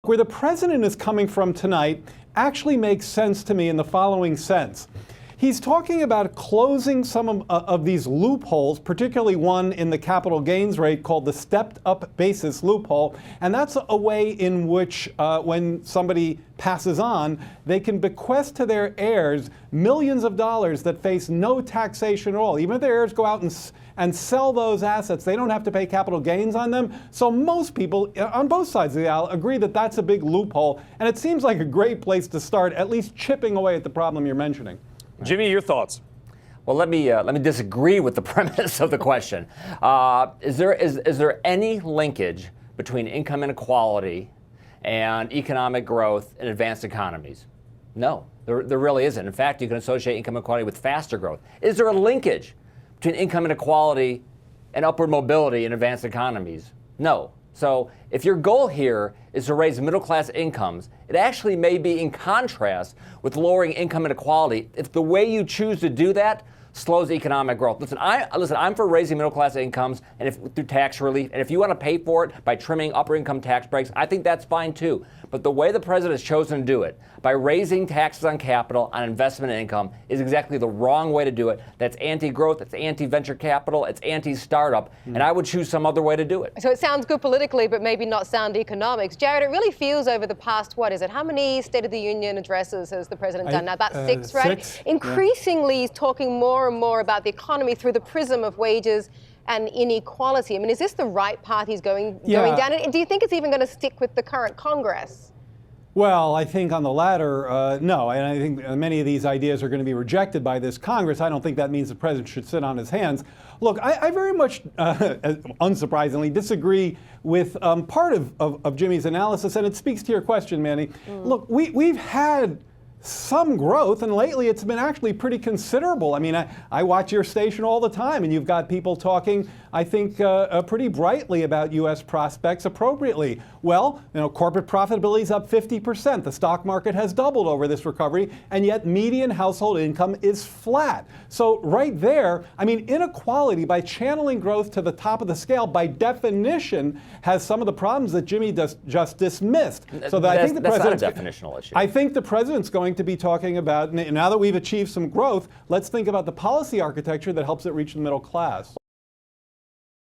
Where the president is coming from tonight actually makes sense to me in the following sense. He's talking about closing some of these loopholes, particularly one in the capital gains rate called the stepped up basis loophole. And that's a way in which when somebody passes on, they can bequest to their heirs millions of dollars that face no taxation at all. Even if their heirs go out and sell those assets, they don't have to pay capital gains on them. So most people on both sides of the aisle agree that that's a big loophole. And it seems like a great place to start, at least chipping away at the problem you're mentioning. Jimmy, your thoughts? Well, let me disagree with the premise of the question. Is there any linkage between income inequality and economic growth in advanced economies? No, there really isn't. In fact, you can associate income inequality with faster growth. Is there a linkage between income inequality and upward mobility in advanced economies? No. So if your goal here is to raise middle-class incomes, it actually may be in contrast with lowering income inequality if the way you choose to do that slows economic growth. Listen, I'm for raising middle-class incomes and through tax relief, and if you want to pay for it by trimming upper income tax breaks, I think that's fine too. But the way the president has chosen to do it, by raising taxes on capital, on investment and income, is exactly the wrong way to do it. That's anti-growth, it's anti-venture capital, it's anti-startup, and I would choose some other way to do it. So it sounds good politically, but maybe not sound economics. Jared, it really feels over the past, how many State of the Union addresses has the president done now? About 6, right? Six. Increasingly, he's talking more and more about the economy through the prism of wages and inequality. I mean, is this the right path he's going down? And do you think it's even going to stick with the current Congress? Well, I think on the latter, no. And I think many of these ideas are going to be rejected by this Congress. I don't think that means the president should sit on his hands. Look, I very much, unsurprisingly, disagree with part of Jimmy's analysis, and it speaks to your question, Manny. Look, we've had some growth, and lately it's been actually pretty considerable. I mean, I watch your station all the time, and you've got people talking, I think, pretty brightly about U.S. prospects appropriately. Well, corporate profitability is up 50%. The stock market has doubled over this recovery, and yet median household income is flat. So right there, I mean, inequality, by channeling growth to the top of the scale, by definition, has some of the problems that Jimmy just dismissed. So that I think that's not a definitional issue. I think the president's going to be talking about, now that we've achieved some growth, let's think about the policy architecture that helps it reach the middle class.